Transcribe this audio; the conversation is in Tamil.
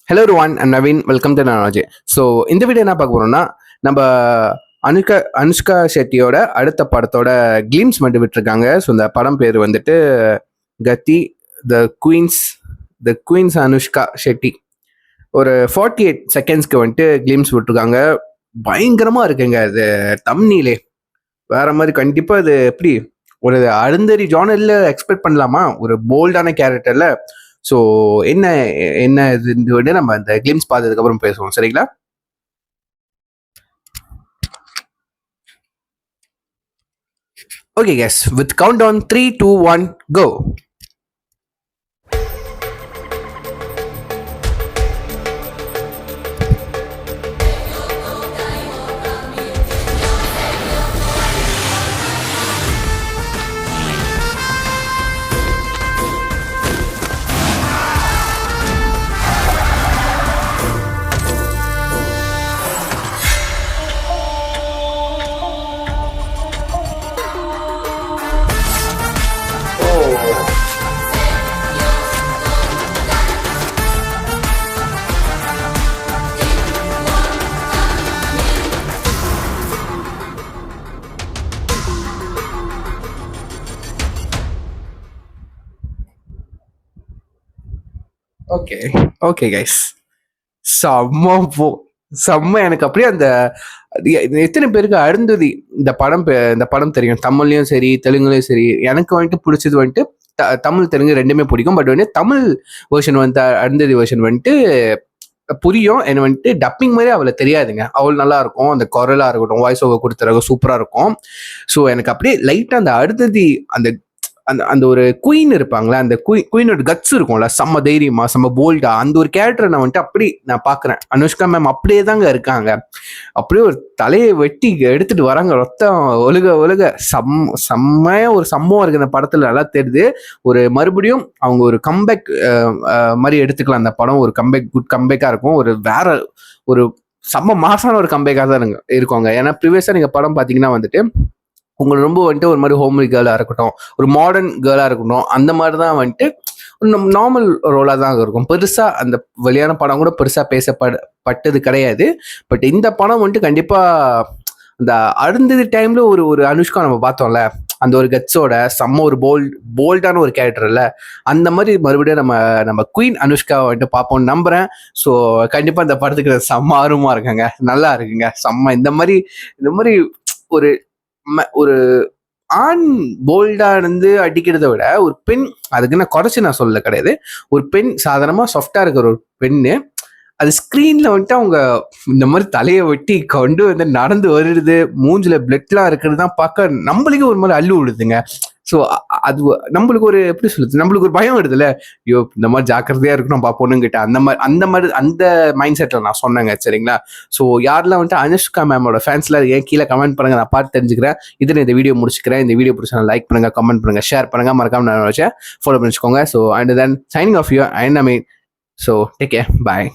Hello Ruwan and Naveen, welcome to Nanaji. So இந்த வீடியோ என்ன பார்க்க போகிறோம்னா, நம்ம அனுஷ்கா ஷெட்டியோட அடுத்த படத்தோட கிளீம்ஸ் மட்டும் விட்டுருக்காங்க. ஸோ இந்த படம் பேர் வந்துட்டு கத்தி த குயின்ஸ் த குயின்ஸ் அனுஷ்கா ஷெட்டி. ஒரு 48 செகண்ட்ஸ்க்கு வந்துட்டு கிளீம்ஸ் விட்டுருக்காங்க. பயங்கரமாக இருக்குங்க அது. தம்னிலே வேற மாதிரி. கண்டிப்பாக அது எப்படி ஒரு அருந்தரி ஜானரில் எக்ஸ்பெக்ட் பண்ணலாமா, ஒரு போல்டான கேரக்டரில். ஸோ என்ன என்ன இது விட நம்ம அந்த கிளிம்ஸ் பார்த்ததுக்கு அப்புறம் பேசுவோம், சரிங்களா? Okay guys, with count down 3, 2, 1 go. Okay okay guys, செம்ம. எனக்கு அப்படியே அந்த எத்தனை பேருக்கு அருந்ததி இந்த படம் தெரியும்? தமிழ்லயும் சரி தெலுங்குலயும் சரி. எனக்கு வந்துட்டு பிடிச்சது வந்துட்டு தமிழ் தெலுங்கு ரெண்டுமே பிடிக்கும். பட் வந்து தமிழ் வெர்ஷன் வந்து அருந்ததி வெர்ஷன் வந்துட்டு புரியும். எனக்கு வந்துட்டு டப்பிங் மாதிரி அவளை தெரியாதுங்க. அவள் நல்லா இருக்கும், அந்த குரலா இருக்கட்டும், வாய்ஸ் ஓவர் கொடுத்துறாங்க, சூப்பரா இருக்கும். ஸோ எனக்கு அப்படியே லைட்டா அந்த அருந்ததி அந்த அந்த அந்த ஒரு குயின் இருப்பாங்களா, அந்த குயினோட கட்ஸ் இருக்கும்ல, செம்ம தைரியமா செம்ம போல்டா, அந்த ஒரு கேரக்டரை நான் வந்துட்டு அப்படி நான் பாக்குறேன். அனுஷ்கா மேம் அப்படியே தாங்க இருக்காங்க. அப்படியே ஒரு தலையை வெட்டி எடுத்துட்டு வராங்க, ரத்தம் ஒழுக செம்மையா ஒரு சம்பவம் இருக்கு இந்த படத்துல. நல்லா தெரியுது. ஒரு மறுபடியும் அவங்க ஒரு கம்பேக் மாதிரி எடுத்துக்கலாம். அந்த படம் ஒரு குட் கம்பேக்கா இருக்கும். ஒரு வேற ஒரு செம்ம மாசான ஒரு கம்பேக்காக தான் இருக்குங்க. ஏன்னா ப்ரீவியஸா நீங்க படம் பாத்தீங்கன்னா வந்துட்டு உங்களுக்கு ரொம்ப வந்துட்டு ஒரு மாதிரி ஹோம்லி கேர்ளாக இருக்கட்டும், ஒரு மாடர்ன் கேர்ளாக இருக்கட்டும், அந்த மாதிரி தான் வந்துட்டு நார்மல் ரோலாக தான் இருக்கும். பெருசாக அந்த வெளியான படம் கூட பெருசாக பேசப்பட்டது கிடையாது. பட் இந்த படம் வந்துட்டு கண்டிப்பாக அந்த அருந்ததி டைம்ல ஒரு அனுஷ்கா நம்ம பார்த்தோம்ல, அந்த ஒரு கட்ஸோட செம்ம ஒரு போல்டான ஒரு கேரக்டர் இல்லை, அந்த மாதிரி மறுபடியும் நம்ம குயின் அனுஷ்கா வந்துட்டு பார்ப்போம்னு நம்புறேன். ஸோ கண்டிப்பாக இந்த படத்துக்கு செம்ம ஆர்வமா இருக்குங்க, நல்லா இருக்குங்க, செம்ம. இந்த மாதிரி ஒரு ஒரு ஆண் போல்டா இருந்து அடிக்கிறத விட ஒரு பெண், அதுக்கு நான் குறைச்சு நான் சொல்ல கிடையாது, ஒரு பெண் சாதாரணமா சாஃப்டா இருக்கிற ஒரு பெண்ணு அது ஸ்கிரீன்ல வந்துட்டு அவங்க இந்த மாதிரி தலையை வெட்டி கொண்டு வந்து நடந்து வருது, மூஞ்சில பிளட்லாம் இருக்கிறது தான் பார்க்க நம்மளுக்கே ஒரு மாதிரி அள்ளு விடுதுங்க. ஸோ அது நம்மளுக்கு ஒரு எப்படி சொல்லுது, நம்மளுக்கு ஒரு பயம் வருதுல்ல, ஐயோ இந்த மாதிரி ஜாக்கிரதையா இருக்கணும் பொண்ணுங்கிட்ட, அந்த மைண்ட் செட்ல நான் சொன்னேங்க, சரிங்களா? ஸோ யாரெல்லாம் வந்துட்டு அனுஷ்கா மேமோட ஃபேன்ஸ்ல ஏன் கீழே கமெண்ட் பண்ணுங்க, நான் பார்த்து தெரிஞ்சுக்கிறேன். இதில் இந்த வீடியோ முடிச்சுக்கிறேன். இந்த வீடியோ பிடிச்சா லைக் பண்ணுங்க, கமெண்ட் பண்ணுங்க, ஷேர் பண்ணுங்க, மறக்காம நான் வச்சேன் ஃபாலோ பண்ணிச்சுக்கோங்க. So and then signing off you and I mean, so take care, bye.